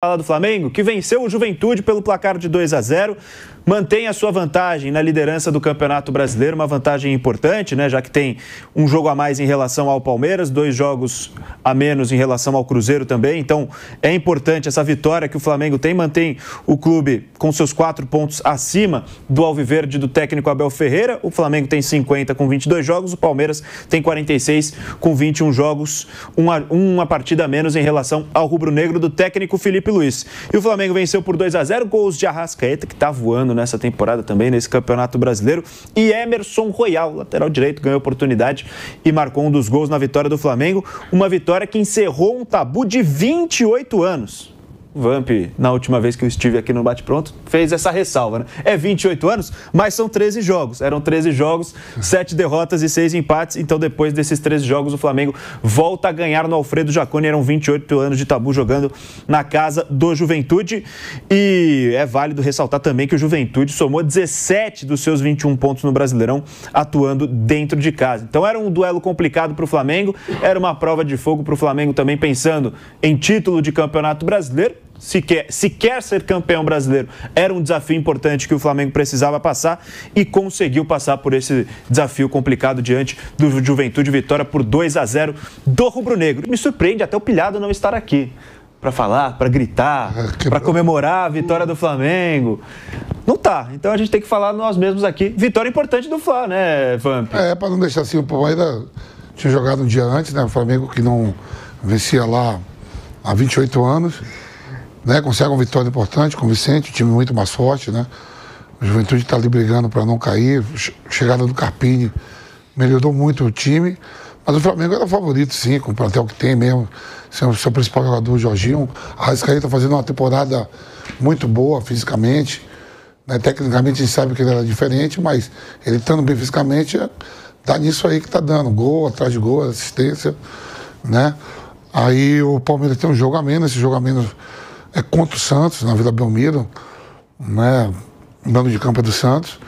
Fala do Flamengo, que venceu o Juventude pelo placar de 2-0, mantém a sua vantagem na liderança do Campeonato Brasileiro, uma vantagem importante, né? Já que tem um jogo a mais em relação ao Palmeiras, 2 jogos a menos em relação ao Cruzeiro também, então é importante essa vitória que o Flamengo tem, mantém o clube com seus 4 pontos acima do alviverde do técnico Abel Ferreira. O Flamengo tem 50 com 22 jogos, o Palmeiras tem 46 com 21 jogos, uma partida a menos em relação ao rubro-negro do técnico Felipe Luiz. E o Flamengo venceu por 2-0, gols de Arrascaeta, que está voando nessa temporada também, nesse Campeonato Brasileiro, e Emerson Royal, lateral direito, ganhou oportunidade e marcou um dos gols na vitória do Flamengo, uma vitória que encerrou um tabu de 28 anos. O Vamp, na última vez que eu estive aqui no Bate Pronto, fez essa ressalva, né? É 28 anos, mas são 13 jogos. Eram 13 jogos, 7 derrotas e 6 empates. Então, depois desses 13 jogos, o Flamengo volta a ganhar no Alfredo Jaconi. Eram 28 anos de tabu jogando na casa do Juventude. E é válido ressaltar também que o Juventude somou 17 dos seus 21 pontos no Brasileirão, atuando dentro de casa. Então, era um duelo complicado para o Flamengo. Era uma prova de fogo para o Flamengo também, pensando em título de Campeonato Brasileiro. Se quer ser campeão brasileiro, era um desafio importante que o Flamengo precisava passar e conseguiu passar por esse desafio complicado diante do Juventude. Vitória por 2-0 do rubro-negro. Me surpreende até o Pilhado não estar aqui para falar, para gritar, para comemorar a vitória do Flamengo. Não tá, então a gente tem que falar nós mesmos aqui. Vitória importante do Fla, né, Vamp? Para não deixar assim, o Palmeiras tinha jogado um dia antes, né? O Flamengo que não vencia lá há 28 anos. Né, consegue uma vitória importante com o Vicente, um time muito mais forte, né? O Juventude está ali brigando para não cair. Chegada do Carpini melhorou muito o time, mas o Flamengo era favorito, sim, com o plantel que tem mesmo. Seu principal jogador, o Jorginho. A Arrascaeta está fazendo uma temporada muito boa fisicamente. Né? Tecnicamente a gente sabe que ele era diferente, mas ele estando bem fisicamente, dá nisso aí que está dando. Gol atrás de gol, assistência. Né? Aí o Palmeiras tem um jogo a menos, esse jogo a menos é contra o Santos, na Vila Belmiro, né? O mando de campo é do Santos.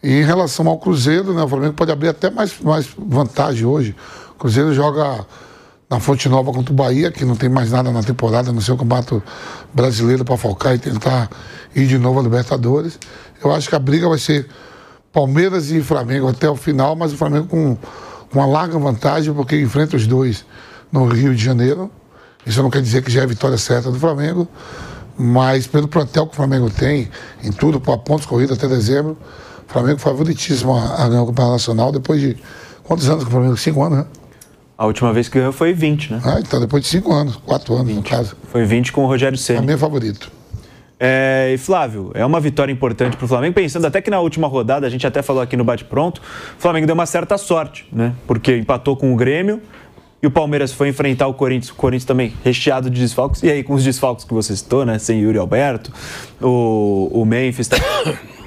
E em relação ao Cruzeiro, né? O Flamengo pode abrir até mais vantagem hoje. O Cruzeiro joga na Fonte Nova contra o Bahia, que não tem mais nada na temporada, no seu Campeonato Brasileiro para focar e tentar ir de novo à Libertadores. Eu acho que a briga vai ser Palmeiras e Flamengo até o final, mas o Flamengo com uma larga vantagem, porque enfrenta os dois no Rio de Janeiro. Isso não quer dizer que já é a vitória certa do Flamengo, mas pelo plantel que o Flamengo tem, em tudo, para pontos corridos até dezembro, o Flamengo favoritíssimo a ganhar o Campeonato Nacional depois de quantos anos que o Flamengo? 5 anos, né? A última vez que ganhou foi 20, né? Então depois de 5 anos, 4 anos 20. no caso. Foi 20 com o Rogério Ceni. Flamengo é favorito. E Flávio, é uma vitória importante para o Flamengo, pensando até que na última rodada, a gente até falou aqui no Bate Pronto, o Flamengo deu uma certa sorte, né? Porque empatou com o Grêmio, e o Palmeiras foi enfrentar o Corinthians também recheado de desfalques. E aí, com os desfalques que você citou, né? Sem Yuri Alberto, o Memphis,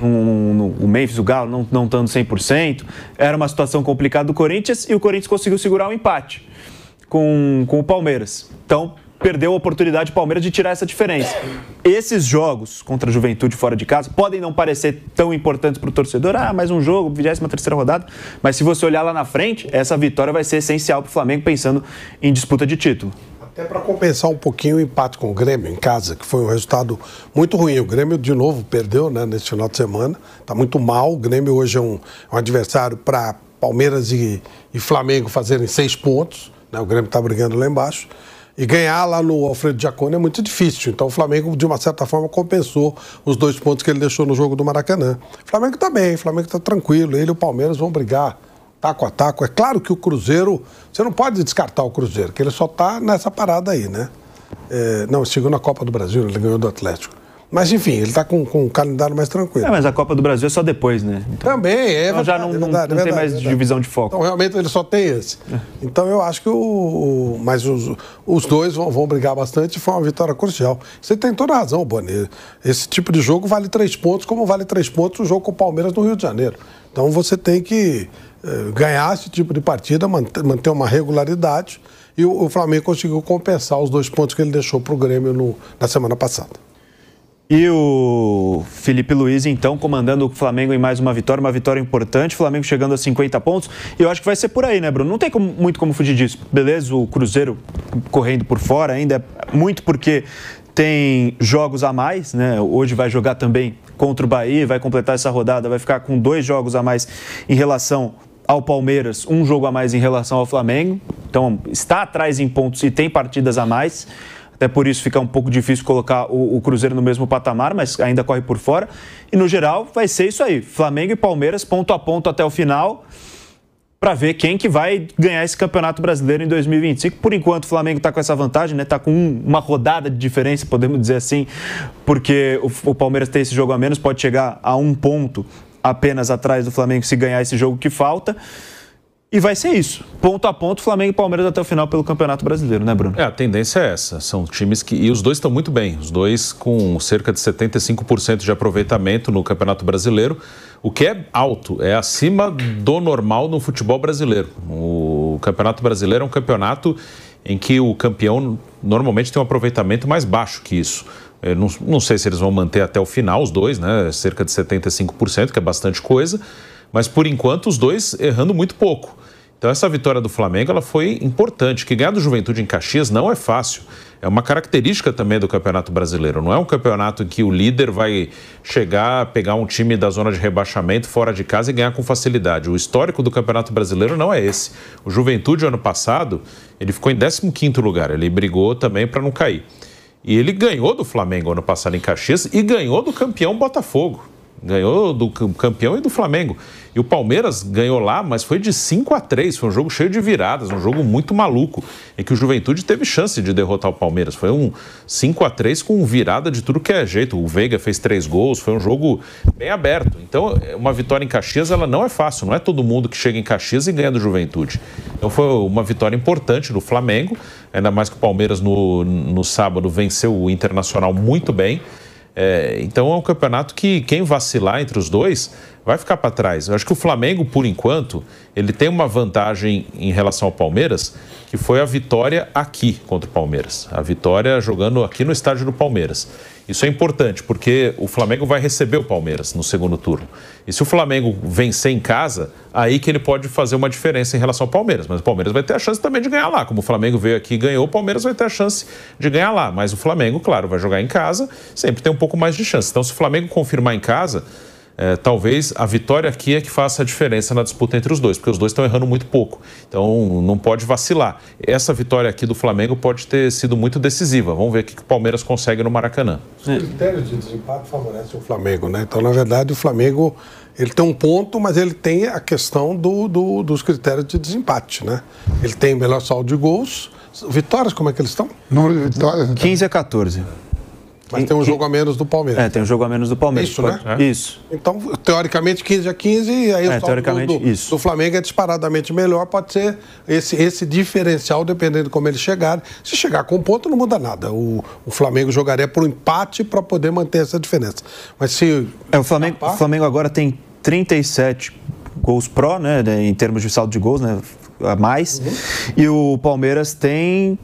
o Memphis, o Galo não estando 100%. Era uma situação complicada do Corinthians e o Corinthians conseguiu segurar o empate com o Palmeiras. Então, perdeu a oportunidade do Palmeiras de tirar essa diferença. Esses jogos contra a Juventude fora de casa podem não parecer tão importantes para o torcedor. Mais um jogo, 23ª rodada. Mas se você olhar lá na frente, essa vitória vai ser essencial para o Flamengo pensando em disputa de título. Até para compensar um pouquinho o empate com o Grêmio em casa, que foi um resultado muito ruim. O Grêmio, de novo, perdeu, né, nesse final de semana. Está muito mal. O Grêmio hoje é um adversário para Palmeiras e Flamengo fazerem 6 pontos. Né? O Grêmio está brigando lá embaixo. E ganhar lá no Alfredo Jaconi é muito difícil. Então o Flamengo, de uma certa forma, compensou os 2 pontos que ele deixou no jogo do Maracanã. O Flamengo está bem, o Flamengo está tranquilo. Ele e o Palmeiras vão brigar taco a taco. É claro que o Cruzeiro, você não pode descartar o Cruzeiro, que ele só está nessa parada aí, né? Não, chegou na Copa do Brasil, ele ganhou do Atlético. Mas, enfim, ele está com um calendário mais tranquilo. Mas a Copa do Brasil é só depois, né? Então, também, é verdade. Já não tem mais divisão de foco. Então, realmente, ele só tem esse. Então, eu acho que mas os dois vão brigar bastante e foi uma vitória crucial. Você tem toda a razão, Boni. Esse tipo de jogo vale 3 pontos, como vale 3 pontos o jogo com o Palmeiras no Rio de Janeiro. Então, você tem que ganhar esse tipo de partida, manter uma regularidade, e o Flamengo conseguiu compensar os 2 pontos que ele deixou para o Grêmio na semana passada. E o Felipe Luiz, então, comandando o Flamengo em mais uma vitória importante, o Flamengo chegando a 50 pontos. E eu acho que vai ser por aí, né, Bruno? Não tem muito como fugir disso. Beleza, o Cruzeiro correndo por fora ainda, muito porque tem jogos a mais, né? Hoje vai jogar também contra o Bahia, vai completar essa rodada, vai ficar com 2 jogos a mais em relação ao Palmeiras, 1 jogo a mais em relação ao Flamengo. Então, está atrás em pontos e tem partidas a mais. Até por isso fica um pouco difícil colocar o Cruzeiro no mesmo patamar, mas ainda corre por fora. E no geral vai ser isso aí, Flamengo e Palmeiras ponto a ponto até o final, para ver quem que vai ganhar esse Campeonato Brasileiro em 2025. Por enquanto o Flamengo está com essa vantagem, né? Está com uma rodada de diferença, podemos dizer assim, porque o Palmeiras tem esse jogo a menos, pode chegar a 1 ponto apenas atrás do Flamengo se ganhar esse jogo que falta. E vai ser isso, ponto a ponto, Flamengo e Palmeiras até o final pelo Campeonato Brasileiro, né, Bruno? A tendência é essa, são times que... E os dois estão muito bem, os dois com cerca de 75% de aproveitamento no Campeonato Brasileiro, o que é alto, é acima do normal no futebol brasileiro. O Campeonato Brasileiro é um campeonato em que o campeão normalmente tem um aproveitamento mais baixo que isso. Eu não sei se eles vão manter até o final, os dois, né, cerca de 75%, que é bastante coisa, mas por enquanto os dois errando muito pouco. Então essa vitória do Flamengo ela foi importante, que ganhar do Juventude em Caxias não é fácil. É uma característica também do Campeonato Brasileiro. Não é um campeonato em que o líder vai chegar, pegar um time da zona de rebaixamento fora de casa e ganhar com facilidade. O histórico do Campeonato Brasileiro não é esse. O Juventude, ano passado, ele ficou em 15º lugar. Ele brigou também para não cair. E ele ganhou do Flamengo ano passado em Caxias e ganhou do campeão Botafogo. Ganhou do campeão e do Flamengo. E o Palmeiras ganhou lá, mas foi de 5-3. Foi um jogo cheio de viradas, um jogo muito maluco, em que o Juventude teve chance de derrotar o Palmeiras. Foi um 5-3 com virada de tudo que é jeito. O Veiga fez 3 gols, foi um jogo bem aberto. Então, uma vitória em Caxias, ela não é fácil. Não é todo mundo que chega em Caxias e ganha do Juventude. Então, foi uma vitória importante do Flamengo. Ainda mais que o Palmeiras, no sábado, venceu o Internacional muito bem. Então é um campeonato que quem vacilar entre os dois vai ficar para trás. Eu acho que o Flamengo, por enquanto, ele tem uma vantagem em relação ao Palmeiras, que foi a vitória aqui contra o Palmeiras. A vitória jogando aqui no estádio do Palmeiras. Isso é importante, porque o Flamengo vai receber o Palmeiras no segundo turno. E se o Flamengo vencer em casa, aí que ele pode fazer uma diferença em relação ao Palmeiras. Mas o Palmeiras vai ter a chance também de ganhar lá. Como o Flamengo veio aqui e ganhou, o Palmeiras vai ter a chance de ganhar lá. Mas o Flamengo, claro, vai jogar em casa, sempre tem um pouco mais de chance. Então, se o Flamengo confirmar em casa, talvez a vitória aqui é que faça a diferença na disputa entre os dois, porque os dois estão errando muito pouco. Então, não pode vacilar. Essa vitória aqui do Flamengo pode ter sido muito decisiva. Vamos ver o que o Palmeiras consegue no Maracanã. Os critérios de desempate favorecem o Flamengo, né? Então, na verdade, o Flamengo ele tem um ponto, mas ele tem a questão dos critérios de desempate, né? Ele tem o melhor saldo de gols. Vitórias, como é que eles estão? Número de vitórias. 15-14. Mas tem um jogo a menos do Palmeiras. Tem um jogo a menos do Palmeiras. Isso, né? Isso. Então, teoricamente, 15-15, e aí o saldo do Flamengo é disparadamente melhor, pode ser esse diferencial, dependendo de como eles chegarem. Se chegar com ponto, não muda nada. O Flamengo jogaria por um empate para poder manter essa diferença. Mas se... O Flamengo agora tem 37 gols pró, né, em termos de saldo de gols, né, a mais, e o Palmeiras tem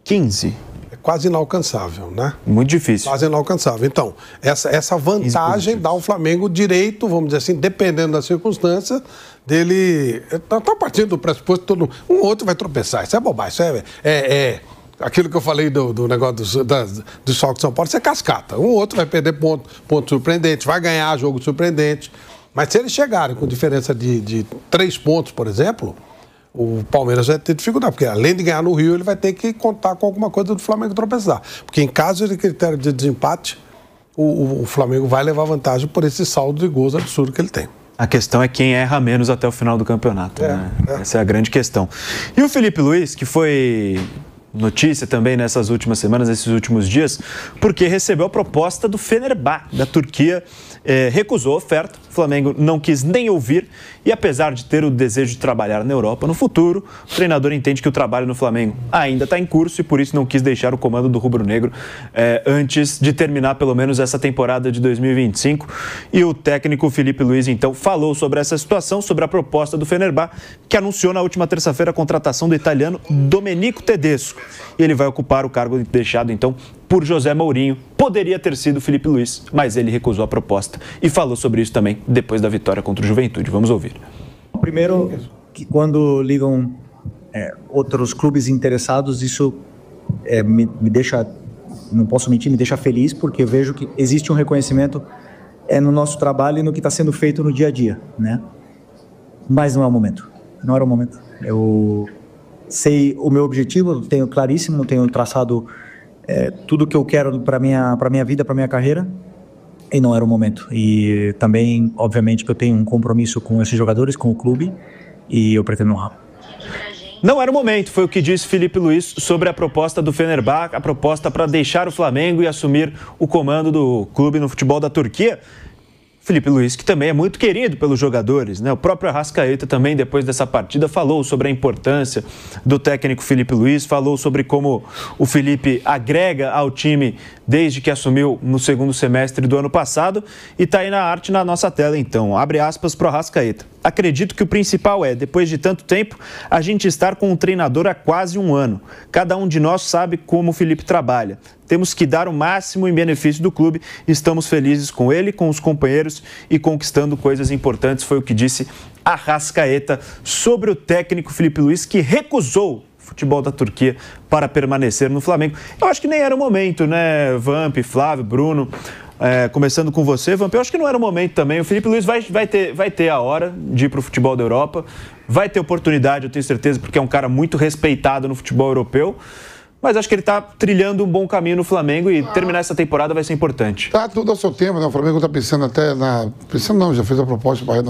15. Quase inalcançável, né? Muito difícil. Quase inalcançável. Então, essa vantagem dá ao Flamengo direito, vamos dizer assim, dependendo da circunstância, dele... Está partindo do pressuposto que todo um ou outro vai tropeçar. Isso é bobagem. Isso aquilo que eu falei do negócio do Sol de São Paulo, isso é cascata. Um ou outro vai perder ponto surpreendente, vai ganhar jogo surpreendente. Mas se eles chegarem com diferença de 3 pontos, por exemplo... O Palmeiras vai ter dificuldade, porque além de ganhar no Rio, ele vai ter que contar com alguma coisa do Flamengo tropeçar. Porque em caso de critério de desempate, o Flamengo vai levar vantagem por esse saldo de gols absurdo que ele tem. A questão é quem erra menos até o final do campeonato, né? Essa é a grande questão. E o Felipe Luiz, que foi notícia também nessas últimas semanas, nesses últimos dias, porque recebeu a proposta do Fenerbahçe, da Turquia, recusou a oferta, o Flamengo não quis nem ouvir, e apesar de ter o desejo de trabalhar na Europa no futuro, o treinador entende que o trabalho no Flamengo ainda está em curso e por isso não quis deixar o comando do rubro-negro antes de terminar pelo menos essa temporada de 2025. E o técnico Felipe Luiz, então, falou sobre essa situação, sobre a proposta do Fenerbahçe, que anunciou na última terça-feira a contratação do italiano Domenico Tedesco. E ele vai ocupar o cargo deixado, então, por José Mourinho. Poderia ter sido Felipe Luiz, mas ele recusou a proposta e falou sobre isso também depois da vitória contra o Juventude. Vamos ouvir. Primeiro, que quando ligam outros clubes interessados, isso me deixa não posso mentir, me deixa feliz, porque eu vejo que existe um reconhecimento no nosso trabalho e no que está sendo feito no dia a dia, né? Mas não é o momento. Não era o momento. Eu sei o meu objetivo, tenho claríssimo, tenho traçado tudo o que eu quero para minha vida, para minha carreira, e não era o momento. E também, obviamente, que eu tenho um compromisso com esses jogadores, com o clube, e eu pretendo honrar. Não era o momento, foi o que disse Filipe Luís sobre a proposta do Fenerbahçe, a proposta para deixar o Flamengo e assumir o comando do clube no futebol da Turquia. Filipe Luís, que também é muito querido pelos jogadores, né? O próprio Arrascaeta também, depois dessa partida, falou sobre a importância do técnico Filipe Luís, falou sobre como o Filipe agrega ao time desde que assumiu no segundo semestre do ano passado, e está aí na arte na nossa tela, então. Abre aspas para o Arrascaeta. Acredito que o principal depois de tanto tempo, a gente estar com um treinador há quase um ano. Cada um de nós sabe como o Filipe trabalha. Temos que dar o máximo em benefício do clube. Estamos felizes com ele, com os companheiros e conquistando coisas importantes. Foi o que disse Arrascaeta sobre o técnico Filipe Luís, que recusou o futebol da Turquia para permanecer no Flamengo. Eu acho que nem era o momento, né, Vamp, Flávio, Bruno? Começando com você, Vamp, eu acho que não era o momento também. O Filipe Luís vai ter a hora de ir para o futebol da Europa, vai ter oportunidade, eu tenho certeza, porque é um cara muito respeitado no futebol europeu, mas acho que ele está trilhando um bom caminho no Flamengo e terminar essa temporada vai ser importante. Tá tudo ao seu tempo, né? O Flamengo está pensando até já fez a proposta para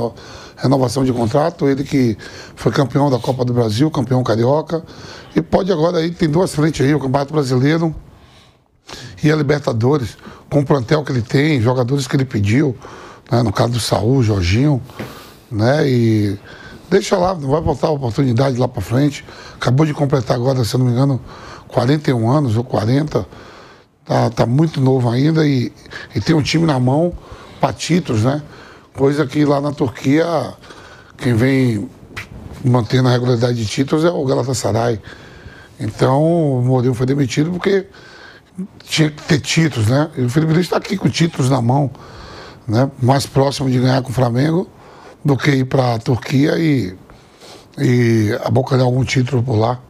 renovação de contrato, ele que foi campeão da Copa do Brasil, campeão carioca, e pode agora aí, tem duas frentes aí, o Campeonato Brasileiro e a Libertadores, com o plantel que ele tem, jogadores que ele pediu, né? No caso do Saúl, Jorginho, né? E deixa lá, não vai voltar a oportunidade lá para frente. Acabou de completar agora, se eu não me engano, 41 anos ou 40, tá muito novo ainda e tem um time na mão para títulos, né? Coisa que lá na Turquia, quem vem mantendo a regularidade de títulos é o Galatasaray. Então, o Mourinho foi demitido porque tinha que ter títulos, né? E o Filipe Luís está aqui com títulos na mão, né? Mais próximo de ganhar com o Flamengo do que ir para a Turquia e abocanhar algum título por lá.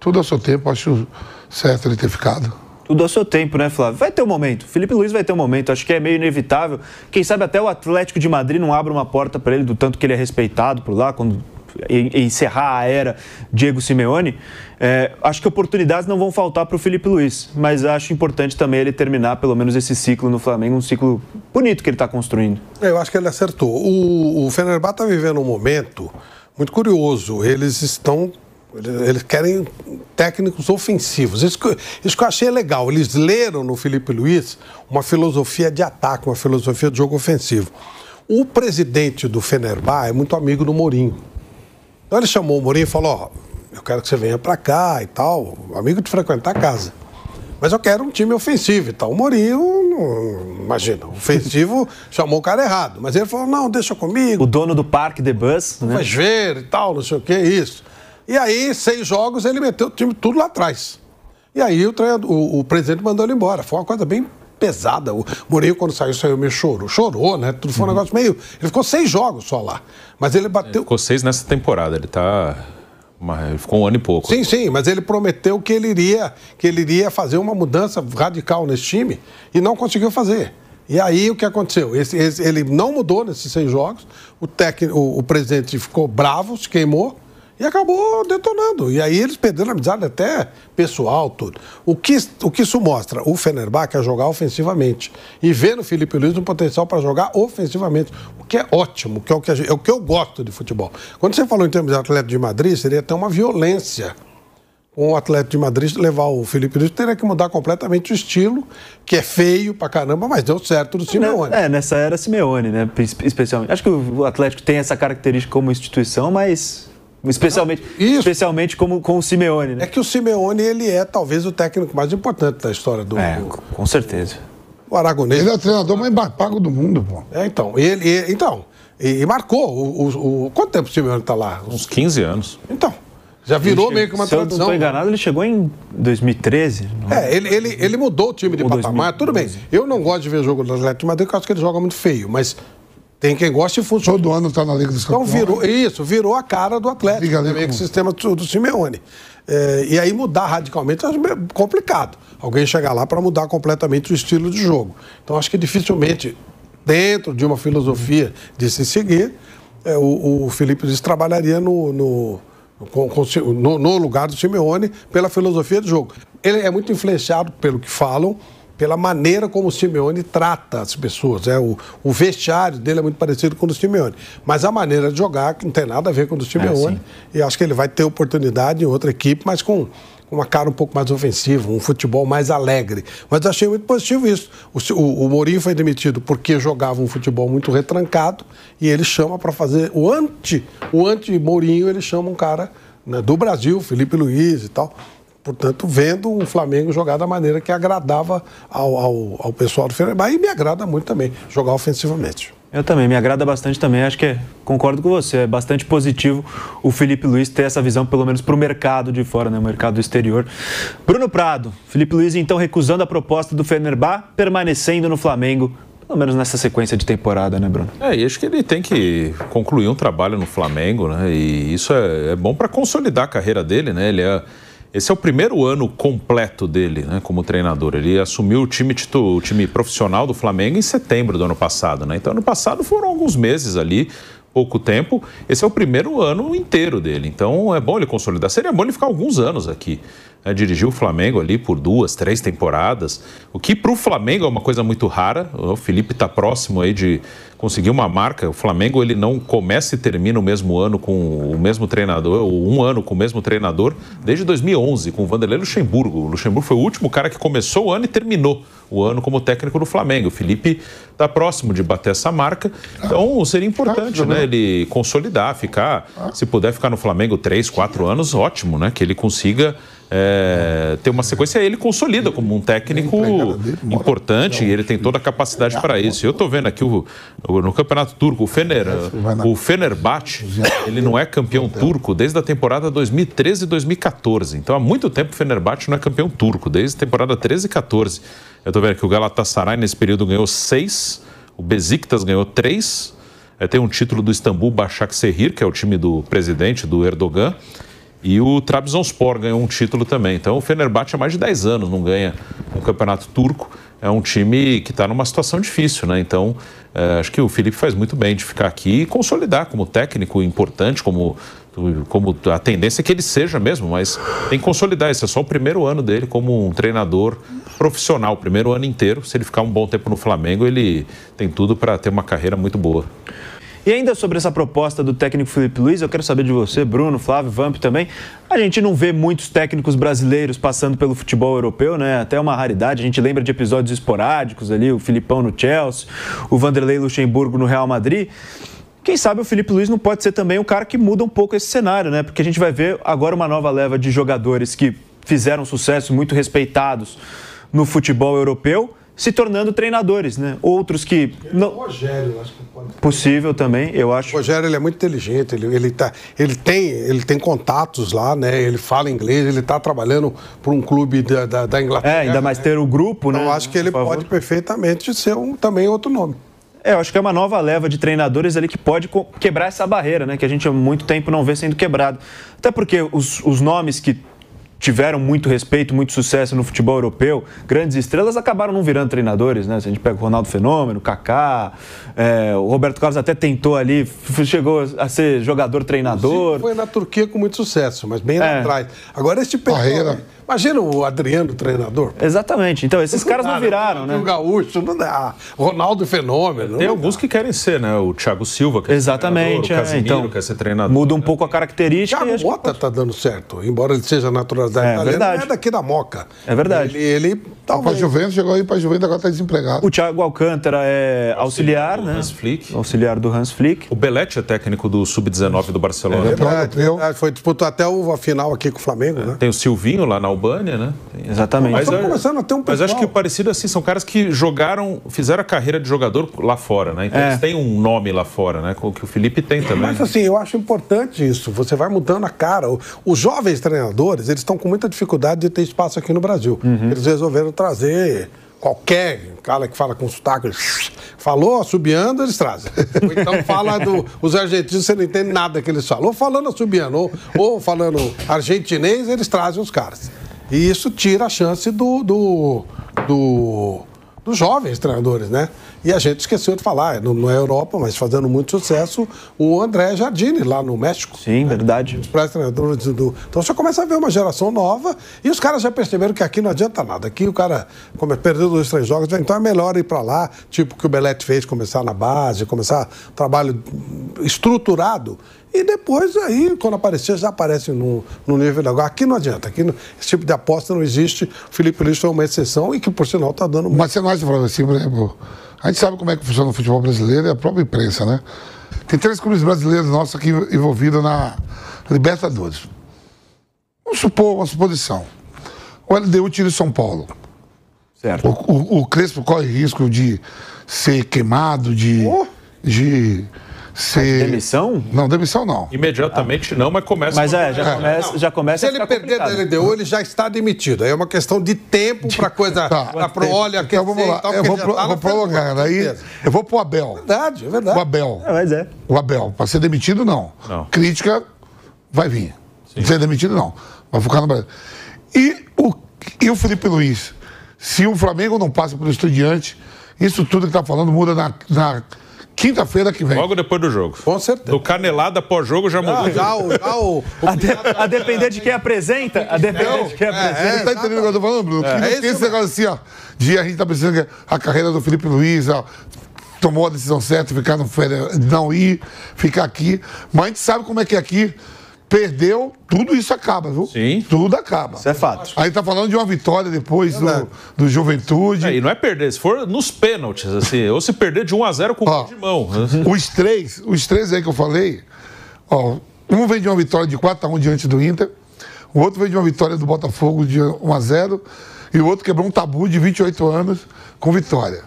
Tudo ao seu tempo, acho certo ele ter ficado. Tudo ao seu tempo, né, Flávio? Vai ter um momento. Filipe Luís vai ter um momento. Acho que é meio inevitável. Quem sabe até o Atlético de Madrid não abre uma porta para ele, do tanto que ele é respeitado por lá, quando encerrar a era Diego Simeone. Acho que oportunidades não vão faltar para o Filipe Luís, mas acho importante também ele terminar pelo menos esse ciclo no Flamengo, um ciclo bonito que ele está construindo. Eu acho que ele acertou. O Fenerbahçe está vivendo um momento muito curioso. Eles querem técnicos ofensivos. Isso que eu achei legal. Eles leram no Filipe Luís uma filosofia de ataque, uma filosofia de jogo ofensivo. O presidente do Fenerbahçe é muito amigo do Mourinho. Então ele chamou o Mourinho e falou, eu quero que você venha para cá e tal, amigo de frequentar a casa. Mas eu quero um time ofensivo e tal. O Mourinho, imagina, ofensivo chamou o cara errado. Mas ele falou, não, deixa comigo. O dono do Parque de Bus, né? Vai ver e tal, não sei o que, isso. E aí, 6 jogos, ele meteu o time tudo lá atrás. E aí o presidente mandou ele embora. Foi uma coisa bem pesada. O Mourinho, quando saiu meio chorou, né? Tudo foi um negócio meio... Ele ficou 6 jogos só lá. Mas ele bateu... Ele ficou 6 nessa temporada, ele ficou 1 ano e pouco. Sim, mas ele prometeu que ele iria fazer uma mudança radical nesse time e não conseguiu fazer. E aí o que aconteceu? Ele não mudou nesses 6 jogos, o presidente ficou bravo, se queimou, e acabou detonando. E aí eles perderam a amizade até pessoal, tudo. O que isso mostra? O Fenerbahçe quer jogar ofensivamente. E vê no Filipe Luís um potencial para jogar ofensivamente. O que é ótimo, que é o que eu gosto de futebol. Quando você falou em termos de Atlético de Madrid, seria até uma violência. Com o Atlético de Madrid levar o Filipe Luís, teria que mudar completamente o estilo, que é feio pra caramba, mas deu certo do Simeone. Nessa era Simeone, né? Especialmente. Acho que o Atlético tem essa característica como instituição, mas... Especialmente como com o Simeone, né? É que o Simeone, ele é talvez o técnico mais importante da história do... com certeza. O aragonês. Ele é o treinador mais pago do mundo, pô. E marcou. Quanto tempo o Simeone tá lá? Uns 15 anos. Então, já virou meio que uma tradição. Se eu não estou enganado, ele chegou em 2013. Ele mudou o time de patamar, tudo bem. Eu não gosto de ver jogo do Atlético de Madrid, porque eu acho que ele joga muito feio, mas Tem quem gosta e funciona. Todo ano está na Liga dos Campeões. Então virou a cara do Atlético, meio que o sistema do Simeone. E aí mudar radicalmente é complicado. Alguém chegar lá para mudar completamente o estilo de jogo. Então acho que dificilmente, dentro de uma filosofia de se seguir, o Felipe Luiz trabalharia no lugar do Simeone pela filosofia de jogo. Ele é muito influenciado pelo que falam, pela maneira como o Simeone trata as pessoas. O vestiário dele é muito parecido com o do Simeone. Mas a maneira de jogar não tem nada a ver com o do Simeone. E acho que ele vai ter oportunidade em outra equipe, mas com uma cara um pouco mais ofensiva, um futebol mais alegre. Mas achei muito positivo isso. O Mourinho foi demitido porque jogava um futebol muito retrancado e ele chama para fazer o anti-Mourinho, ele chama um cara, né, do Brasil, Felipe Luiz e tal. Portanto, vendo o Flamengo jogar da maneira que agradava ao pessoal do Fenerbahçe, e me agrada muito também, jogar ofensivamente. Eu também, me agrada bastante também, acho que concordo com você, é bastante positivo o Felipe Luiz ter essa visão, pelo menos para o mercado de fora, né, o mercado exterior. Bruno Prado, Felipe Luiz então recusando a proposta do Fenerbahçe, permanecendo no Flamengo, pelo menos nessa sequência de temporada, né, Bruno? E acho que ele tem que concluir um trabalho no Flamengo, né, e isso é bom para consolidar a carreira dele, né, esse é o primeiro ano completo dele, né, como treinador. Ele assumiu o time profissional do Flamengo em setembro do ano passado, né? Então, ano passado foram alguns meses ali, pouco tempo. Esse é o primeiro ano inteiro dele. Então, é bom ele consolidar. Seria bom ele ficar alguns anos aqui. Dirigiu o Flamengo ali por 2, 3 temporadas, o que para o Flamengo é uma coisa muito rara. O Felipe está próximo aí de conseguir uma marca. O Flamengo ele não começa e termina o mesmo ano com o mesmo treinador, ou um ano com o mesmo treinador, desde 2011, com o Vanderlei Luxemburgo. O Luxemburgo foi o último cara que começou o ano e terminou o ano como técnico do Flamengo. O Felipe está próximo de bater essa marca, então seria importante, né, ele consolidar, se puder ficar no Flamengo 3, 4 anos, ótimo, né, que ele consiga ter uma sequência. Ele consolida como um técnico importante e ele tem toda a capacidade para isso. Eu estou vendo aqui no Campeonato Turco, o Fenerbahçe, ele não é campeão turco desde a temporada 2013 e 2014. Então há muito tempo o Fenerbahçe não é campeão turco, desde a temporada 13 e 14. Eu estou vendo que o Galatasaray nesse período ganhou 6, o Besiktas ganhou 3, tem um título do Istambul Başakşehir, que é o time do presidente, do Erdogan, e o Trabzonspor ganhou um título também. Então o Fenerbahçe há mais de 10 anos não ganha um campeonato turco. É um time que está numa situação difícil, né? Então acho que o Felipe faz muito bem de ficar aqui e consolidar como técnico importante, como a tendência é que ele seja mesmo, mas tem que consolidar. Esse é só o primeiro ano dele como um treinador profissional, o primeiro ano inteiro. Se ele ficar um bom tempo no Flamengo, ele tem tudo para ter uma carreira muito boa. E ainda sobre essa proposta do técnico Felipe Luiz, eu quero saber de você, Bruno, Flávio, Vamp também. A gente não vê muitos técnicos brasileiros passando pelo futebol europeu, né? Até uma raridade. A gente lembra de episódios esporádicos ali, o Filipão no Chelsea, o Vanderlei Luxemburgo no Real Madrid. Quem sabe o Felipe Luiz não pode ser também um cara que muda um pouco esse cenário, né? Porque a gente vai ver agora uma nova leva de jogadores que fizeram sucesso, muito respeitados no futebol europeu, se tornando treinadores, né? Outros que... não... O Rogério, eu acho que pode... Possível também, eu acho. O Rogério, ele é muito inteligente, ele tem contatos lá, né? Ele fala inglês, ele está trabalhando por um clube da Inglaterra. Ainda mais ter o grupo, né? Então, eu acho que ele pode perfeitamente ser também outro nome. Eu acho que é uma nova leva de treinadores ali que pode quebrar essa barreira, né? Que a gente há muito tempo não vê sendo quebrado. Até porque os nomes que tiveram muito respeito, muito sucesso no futebol europeu, grandes estrelas acabaram não virando treinadores, né? Se a gente pega o Ronaldo Fenômeno, Kaká, o Roberto Carlos até tentou ali, chegou a ser jogador-treinador. Foi na Turquia com muito sucesso, mas bem lá atrás. Agora esse pessoal... Imagina o Adriano, treinador. Exatamente. Então, esses caras não viraram, né? O Gaúcho, não dá. Ronaldo Fenômeno. Tem alguns que querem ser, né? O Thiago Silva quer ser treinador, o Casemiro quer ser treinador. Muda um pouco a característica. O Thiago Mota tá dando certo, embora ele seja naturalizado italiano, não é daqui da Moca. É verdade. Ele para Juventus, chegou aí para Juventus, agora está desempregado. O Thiago Alcântara é auxiliar, né? Hans Flick. Auxiliar do Hans Flick. O Belletti é técnico do Sub-19 do Barcelona. Foi disputou até a final aqui com o Flamengo, né? Tem o Silvinho lá na Albânia, né? Exatamente. Mas começando a ter um pessoal. Mas acho que o parecido assim, são caras que fizeram a carreira de jogador lá fora, né? Então eles têm um nome lá fora, né? Que o Felipe tem também. Mas assim, eu acho importante isso. Você vai mudando a cara. Os jovens treinadores, eles estão com muita dificuldade de ter espaço aqui no Brasil. Eles resolveram trazer qualquer cara que fala com sotaque, Falou assobiando, eles trazem. Ou então fala os argentinos, você não entende nada que eles falam. Ou falando assobiando, ou falando argentinês, eles trazem os caras. E isso tira a chance dos jovens treinadores, né? E a gente esqueceu de falar, não é Europa, mas fazendo muito sucesso, o André Jardine, lá no México. Sim, né? Verdade. Os treinadores Então você começa a ver uma geração nova e os caras já perceberam que aqui não adianta nada. Aqui o cara perdeu 2, 3 jogos, então é melhor ir para lá, tipo o que o Belletti fez, começar na base, começar trabalho estruturado. E depois aí, quando aparecer, já aparece no nível legal. Aqui não adianta, esse tipo de aposta não existe. O Felipe Luiz foi uma exceção e que, por sinal, está dando... Mas você não acha, assim, por exemplo, a gente sabe como é que funciona o futebol brasileiro e a própria imprensa, né? Tem 3 clubes brasileiros nossos aqui envolvidos na Libertadores. Vamos supor uma suposição. O LDU tira o São Paulo. Certo. O Crespo corre risco de ser queimado, de ser... Demissão? Não, demissão não. Imediatamente não, mas começa... Mas já começa Se ele perder da LDU, ele já está demitido. Aí é uma questão de tempo para coisa... Para óleo aquecer. Então vamos lá, eu vou prolongar. Aí eu vou pro Abel. É verdade. O Abel. Mas é. O Abel, para ser demitido, não. Crítica vai vir. Sim. Ser demitido, não. Vai focar no Brasil. E o Felipe Luiz? Se o Flamengo não passa pelo Estudiante, isso tudo que está falando muda na quinta-feira que vem. Logo depois do jogo. Com certeza. Do canelada pós-jogo já mudou. A depender de quem apresenta. A depender de quem apresenta. Você tá entendendo o que eu tô falando, Bruno? Tem esse negócio assim, ó. A gente tá pensando que a carreira do Felipe Luiz, ó, tomou a decisão certa, ficar no férias, não ir, ficar aqui. Mas a gente sabe como é que é aqui. Perdeu, tudo isso acaba, viu? Sim. Tudo acaba. Isso é fato. Aí tá falando de uma vitória depois do Juventude. E não é perder, se for nos pênaltis, assim, ou se perder de 1-0 com o de mão. Os três aí que eu falei, ó, um vem de uma vitória de 4-1 diante do Inter, o outro vem de uma vitória do Botafogo de 1-0, e o outro quebrou um tabu de 28 anos com vitória.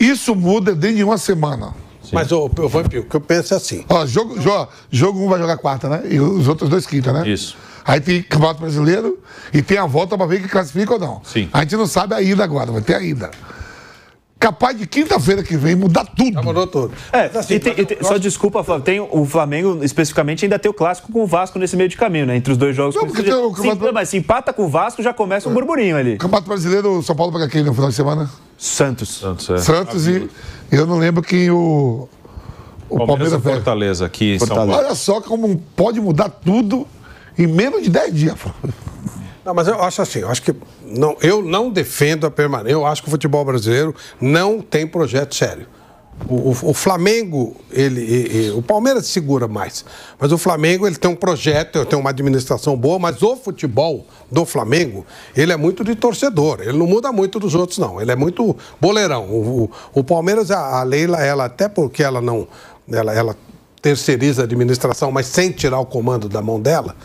Isso muda dentro de uma semana. Sim. Mas, Vampiro, o que eu penso é assim. Ó, jogo um vai jogar quarta, né? E os outros 2 quinta, né? Isso. Aí tem Campeonato Brasileiro e tem a volta pra ver que classifica ou não. Sim. A gente não sabe a ida agora, vai ter a ida. Capaz de quinta-feira que vem mudar tudo. Já mudou tudo. Assim, só desculpa, Flávio, tem o Flamengo, especificamente, ainda tem o clássico com o Vasco nesse meio de caminho, né? Entre os 2 jogos. Não, mas se empata com o Vasco, já começa um burburinho ali. Campeonato Brasileiro, o São Paulo pega quem no final de semana? Santos, e eu não lembro quem o Palmeiras e Fortaleza aqui em São Paulo. Olha só como pode mudar tudo em menos de 10 dias. Não, mas eu acho assim, eu não defendo a permanência. Eu acho que o futebol brasileiro não tem projeto sério. O Flamengo, o Palmeiras segura mais, mas o Flamengo ele tem um projeto, tem uma administração boa, mas o futebol do Flamengo, ele é muito de torcedor, ele não muda muito dos outros não, ele é muito boleirão. O Palmeiras, a Leila, ela até porque ela não, ela terceiriza a administração, mas sem tirar o comando da mão dela,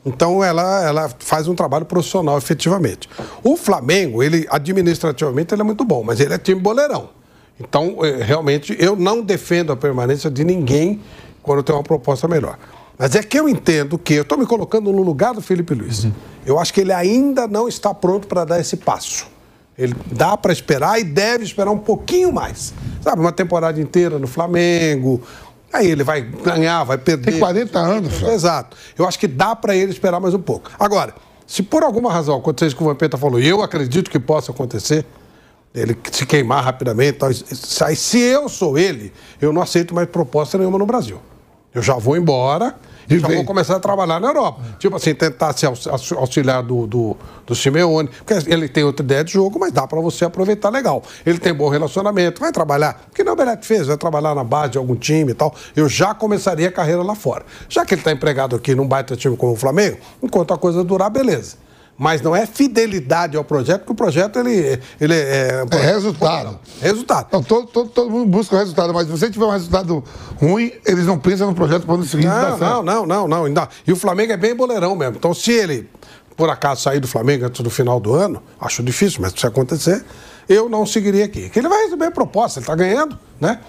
então ela faz um trabalho profissional efetivamente. O Flamengo, ele administrativamente ele é muito bom, mas ele é time boleirão. Então, realmente, eu não defendo a permanência de ninguém quando tem uma proposta melhor. Mas é que eu entendo que eu estou me colocando no lugar do Felipe Luiz. Eu acho que ele ainda não está pronto para dar esse passo. Ele dá para esperar e deve esperar um pouquinho mais. Sabe, uma temporada inteira no Flamengo. Aí ele vai ganhar, vai perder. Tem 40 anos, Flávio. Exato. Eu acho que dá para ele esperar mais um pouco. Agora, se por alguma razão acontecer isso que o Vampeta falou, e eu acredito que possa acontecer, ele se queimar rapidamente, se eu sou ele, eu não aceito mais proposta nenhuma no Brasil. Eu já vou embora e já vou começar a trabalhar na Europa. Tipo assim, tentar ser auxiliar do Simeone, porque ele tem outra ideia de jogo, mas dá para você aproveitar legal. Ele tem bom relacionamento, vai trabalhar, porque não o Belletti fez, vai trabalhar na base de algum time e tal. Eu já começaria a carreira lá fora. Já que ele está empregado aqui num baita time como o Flamengo, enquanto a coisa durar, beleza. Mas não é fidelidade ao projeto, porque o projeto ele é resultado. Resultado. Não, todo mundo busca o resultado, mas se você tiver um resultado ruim, eles não pensam no projeto para o ano seguinte. Não. E o Flamengo é bem boleirão mesmo. Então, se ele, por acaso, sair do Flamengo antes do final do ano, acho difícil, mas se acontecer, eu não seguiria aqui. Porque ele vai receber a proposta, ele está ganhando, né?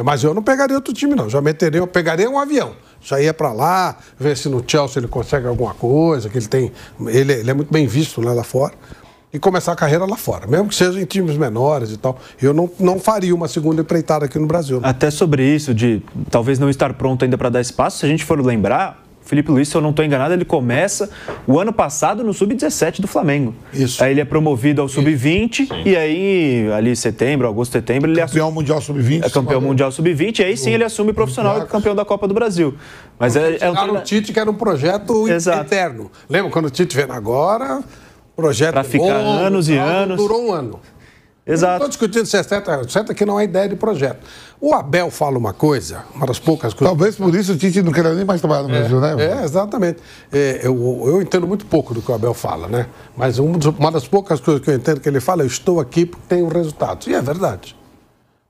Mas eu não pegaria outro time, não. Eu pegaria um avião. Já ia para lá, ver se no Chelsea ele consegue alguma coisa, que ele é muito bem visto, né, lá fora. e começar a carreira lá fora, mesmo que seja em times menores e tal. Eu não faria uma segunda empreitada aqui no Brasil. Né? Até sobre isso, de talvez não estar pronto ainda para dar espaço, se a gente for lembrar, o Felipe Luiz, se eu não estou enganado, ele começa o ano passado no Sub-17 do Flamengo. Isso. Aí ele é promovido ao Sub-20 e aí, ali setembro, agosto, setembro, ele Campeão mundial sub-20. é campeão mundial Sub-20 e aí sim ele assume profissional e campeão da Copa do Brasil. Mas o Tite, que era um projeto eterno. Lembra quando o Tite veio agora? Projeto para ficar longo, anos e anos. Durou um ano. Exato. Estou discutindo se é certo que não é ideia de projeto. O Abel fala uma das poucas coisas. Talvez por isso o Tite não queira nem mais trabalhar no Brasil, né? Exatamente. Eu entendo muito pouco do que o Abel fala, né? Mas uma das poucas coisas que eu entendo que ele fala, eu estou aqui porque tenho resultados. E é verdade.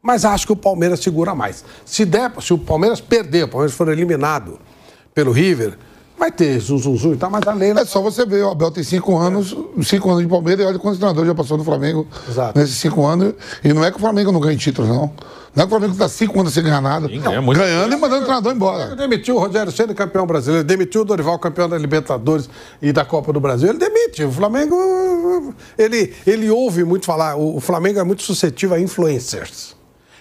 Mas acho que o Palmeiras segura mais. Se o Palmeiras perder, o Palmeiras for eliminado pelo River, vai ter zum e tal, mas a Leila... É só você ver, o Abel tem 5 anos de Palmeiras e olha quantos treinadores já passou no Flamengo nesses 5 anos. E não é que o Flamengo não ganha títulos, não. Não é que o Flamengo está 5 anos sem ganhar nada. Ganhando e mandando o treinador embora. Ele demitiu o Rogério Ceni, campeão brasileiro. Ele demitiu o Dorival, campeão da Libertadores e da Copa do Brasil. Ele demite. O Flamengo... Ele ouve muito falar. O Flamengo é muito suscetível a influencers.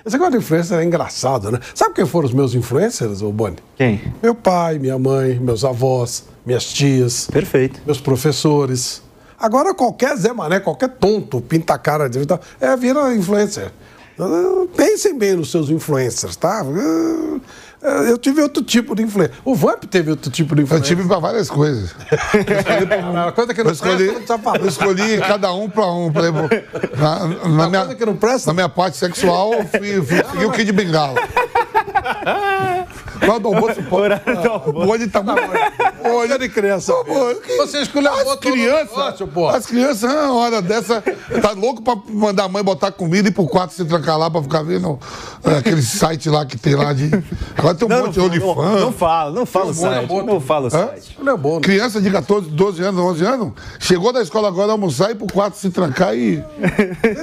Esse negócio de influencer é engraçado, né? Sabe quem foram os meus influencers, ô Boni? Quem? Meu pai, minha mãe, meus avós, minhas tias. Perfeito. Meus professores. Agora qualquer Zé Mané, qualquer tonto, pinta a cara de tal, vira influencer. Pensem bem nos seus influencers, tá? Eu tive outro tipo de influência. O Vamp teve outro tipo de influência. Eu tive para várias coisas. Coisa que não presta, eu escolhi cada um para um. Na minha parte sexual, fui o Kid Bengala. Qual do almoço? Hoje tá muito. Olha de criança. Você escolheu as crianças. As crianças, na hora dessa, tá louco pra mandar a mãe botar comida e ir pro quarto se trancar lá pra ficar vendo aquele site lá que tem lá de. Agora tem um monte de OnlyFans. Não fala o site. Não fala o site. Criança de 14, 12 anos, 11 anos, chegou da escola agora almoçar e ir pro quarto se trancar e.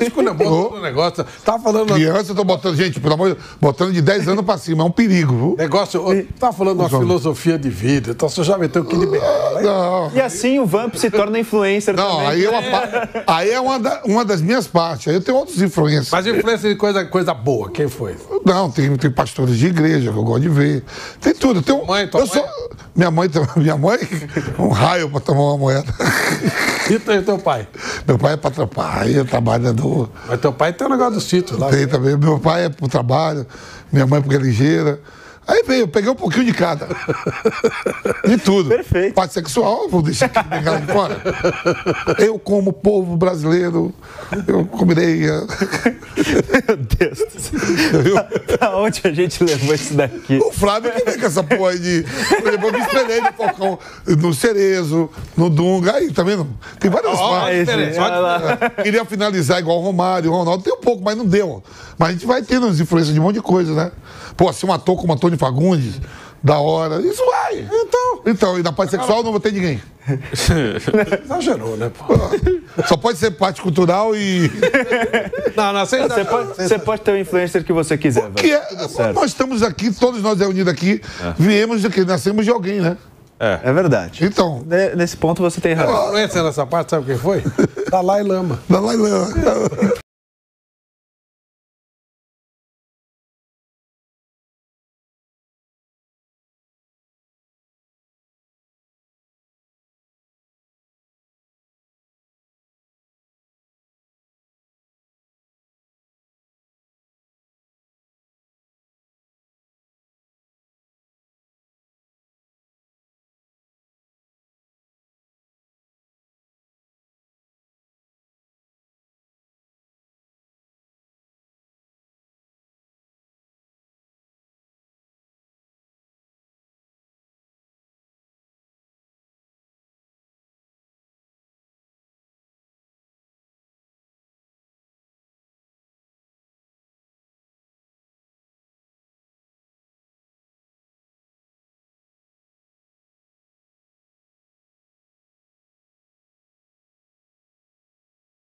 Escolha boa do negócio. Tá falando. Criança, eu tô botando, gente, pelo amor de Deus, botando de 10 anos pra cima, é um perigo, viu? Negócio. Tá falando uma filosofia de vida, então você já meteu o que liberar. E assim o Vamp se torna influencer também. Aí é uma das minhas partes. Aí eu tenho outros influencers. Mas influência de coisa boa, quem foi? Não, tem pastores de igreja que eu gosto de ver. Tem tudo. Tem Minha mãe, um raio pra tomar uma moeda. E teu pai? Meu pai é pra trabalhar, é trabalhador. Mas teu pai tem um negócio do sítio lá. Tem também. Meu pai é pro trabalho, minha mãe porque é ligeira. Aí veio, eu peguei um pouquinho de cada. De tudo. Perfeito. Parte sexual, vou deixar aqui pegar de fora. Eu, como povo brasileiro, eu comerei. Meu Deus do céu. Pra onde a gente levou isso daqui? O Flávio que vem com essa porra aí de. Eu me espelhei no Falcão, no Cerezo, no Dunga. Aí, tá vendo? Tem várias partes. Queria finalizar igual o Romário, o Ronaldo. Tem um pouco, mas não deu. Mas a gente vai tendo as influências de um monte de coisa, né? Pô, se um ator como Antônio Fagundes, da hora, isso vai. Então, e na parte sexual não vou ter ninguém. Exagerou, né, pô? Só pode ser parte cultural e... Você pode ter o influencer que você quiser, velho. Nós estamos aqui, todos nós reunidos aqui, viemos de quê? Nascemos de alguém, né? É verdade. Então... Nesse ponto você tem razão. A influência nessa parte, sabe quem foi? Dalai Lama. Dalai Lama.